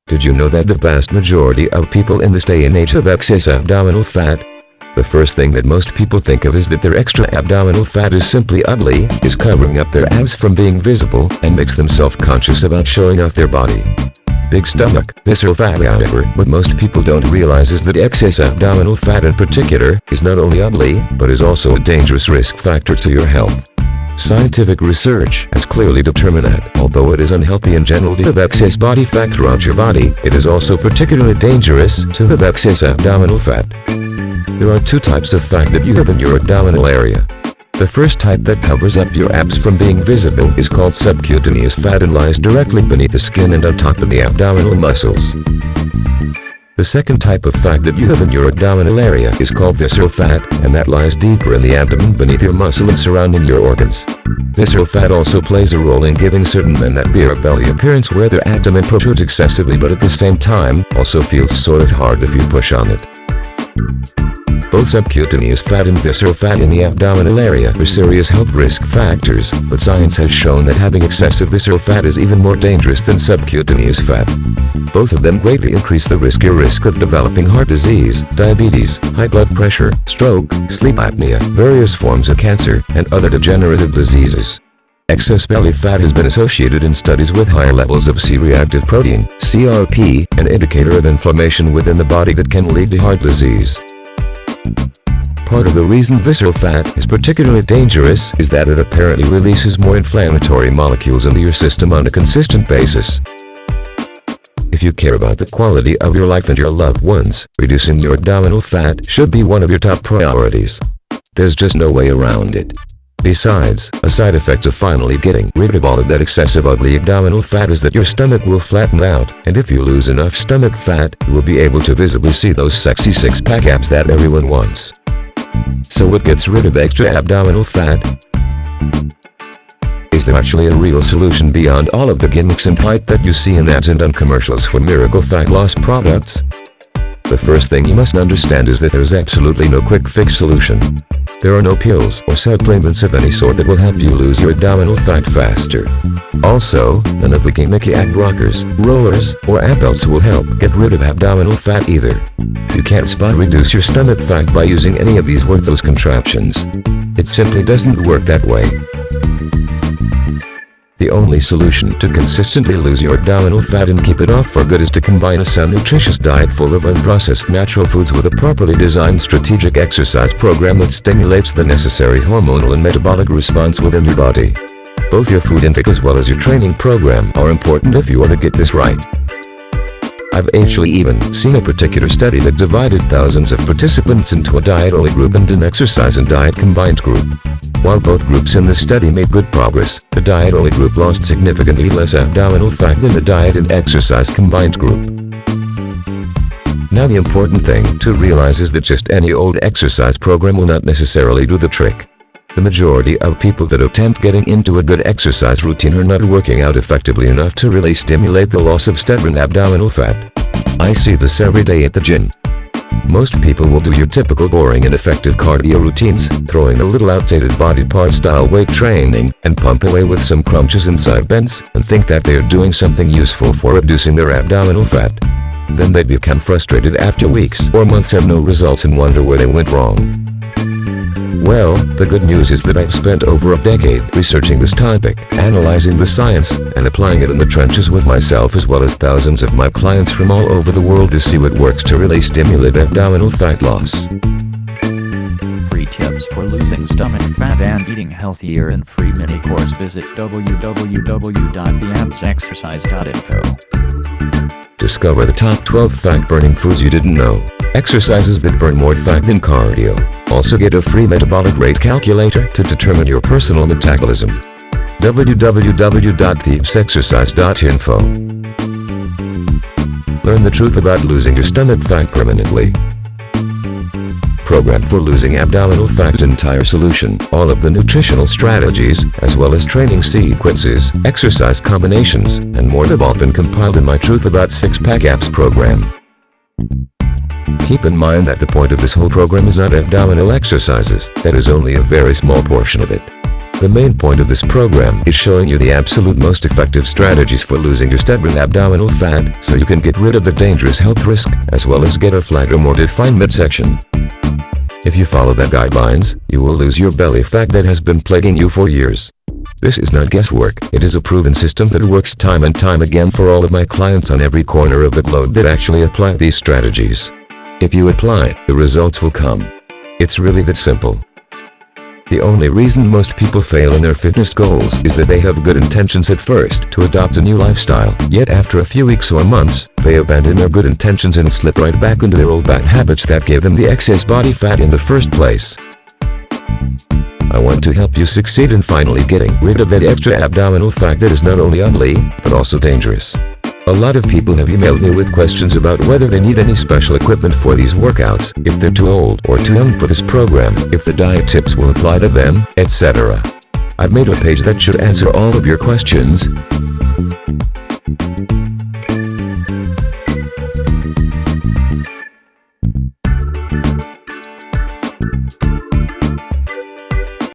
Did you know that the vast majority of people in this day and age have excess abdominal fat? The first thing that most people think of is that their extra abdominal fat is simply ugly, is covering up their abs from being visible, and makes them self-conscious about showing off their body. Big stomach, visceral fat. However, what most people don't realize is that excess abdominal fat in particular is not only ugly, but is also a dangerous risk factor to your health. Scientific research has clearly determined that, although it is unhealthy in general to have excess body fat throughout your body, it is also particularly dangerous to have excess abdominal fat. There are two types of fat that you have in your abdominal area. The first type that covers up your abs from being visible is called subcutaneous fat and lies directly beneath the skin and on top of the abdominal muscles. The second type of fat that you have in your abdominal area is called visceral fat, and that lies deeper in the abdomen beneath your muscle and surrounding your organs. Visceral fat also plays a role in giving certain men that beer belly appearance where their abdomen protrudes excessively, but at the same time, also feels sort of hard if you push on it. Both subcutaneous fat and visceral fat in the abdominal area are serious health risk factors, but science has shown that having excessive visceral fat is even more dangerous than subcutaneous fat. Both of them greatly increase the risk of developing heart disease, diabetes, high blood pressure, stroke, sleep apnea, various forms of cancer, and other degenerative diseases. Excess belly fat has been associated in studies with higher levels of C-reactive protein, CRP, an indicator of inflammation within the body that can lead to heart disease. Part of the reason visceral fat is particularly dangerous is that it apparently releases more inflammatory molecules into your system on a consistent basis. If you care about the quality of your life and your loved ones, reducing your abdominal fat should be one of your top priorities. There's just no way around it. Besides, a side effect of finally getting rid of all of that excessive ugly abdominal fat is that your stomach will flatten out, and if you lose enough stomach fat, you will be able to visibly see those sexy six-pack abs that everyone wants. So what gets rid of extra abdominal fat? Is there actually a real solution beyond all of the gimmicks and hype that you see in ads and on commercials for miracle fat loss products? The first thing you must understand is that there's absolutely no quick fix solution. There are no pills or supplements of any sort that will help you lose your abdominal fat faster. Also, none of the gimmicky ab rockers, rollers, or ab belts will help get rid of abdominal fat either. You can't spot reduce your stomach fat by using any of these worthless contraptions. It simply doesn't work that way. The only solution to consistently lose your abdominal fat and keep it off for good is to combine a sound, nutritious diet full of unprocessed natural foods with a properly designed strategic exercise program that stimulates the necessary hormonal and metabolic response within your body. Both your food intake as well as your training program are important if you want to get this right. I've actually even seen a particular study that divided thousands of participants into a diet-only group and an exercise and diet combined group. While both groups in the study made good progress, the diet-only group lost significantly less abdominal fat than the diet and exercise combined group. Now the important thing to realize is that just any old exercise program will not necessarily do the trick. The majority of people that attempt getting into a good exercise routine are not working out effectively enough to really stimulate the loss of stubborn abdominal fat. I see this every day at the gym. Most people will do your typical boring and effective cardio routines, throwing a little outdated body part style weight training, and pump away with some crunches and side bends, and think that they are doing something useful for reducing their abdominal fat. Then they become frustrated after weeks or months, have no results, and wonder where they went wrong. Well, the good news is that I've spent over a decade researching this topic, analyzing the science, and applying it in the trenches with myself as well as thousands of my clients from all over the world to see what works to really stimulate abdominal fat loss. Free tips for losing stomach fat and eating healthier and free mini course. Visit www.theabsexercise.info. Discover the top 12 fat-burning foods you didn't know. Exercises that burn more fat than cardio. Also get a free metabolic rate calculator to determine your personal metabolism. www.theabsexercise.info. Learn the truth about losing your stomach fat permanently. Program for losing abdominal fat entire solution. All of the nutritional strategies, as well as training sequences, exercise combinations, and more have all been compiled in my Truth About Six-Pack Abs program. Keep in mind that the point of this whole program is not abdominal exercises. That is only a very small portion of it. The main point of this program is showing you the absolute most effective strategies for losing your stubborn abdominal fat, so you can get rid of the dangerous health risk, as well as get a flatter, more defined midsection. If you follow the guidelines, you will lose your belly fat that has been plaguing you for years. This is not guesswork, it is a proven system that works time and time again for all of my clients on every corner of the globe that actually apply these strategies. If you apply, the results will come. It's really that simple. The only reason most people fail in their fitness goals is that they have good intentions at first to adopt a new lifestyle, yet after a few weeks or months, they abandon their good intentions and slip right back into their old bad habits that gave them the excess body fat in the first place. I want to help you succeed in finally getting rid of that extra abdominal fat that is not only ugly, but also dangerous. A lot of people have emailed me with questions about whether they need any special equipment for these workouts, if they're too old or too young for this program, if the diet tips will apply to them, etc. I've made a page that should answer all of your questions.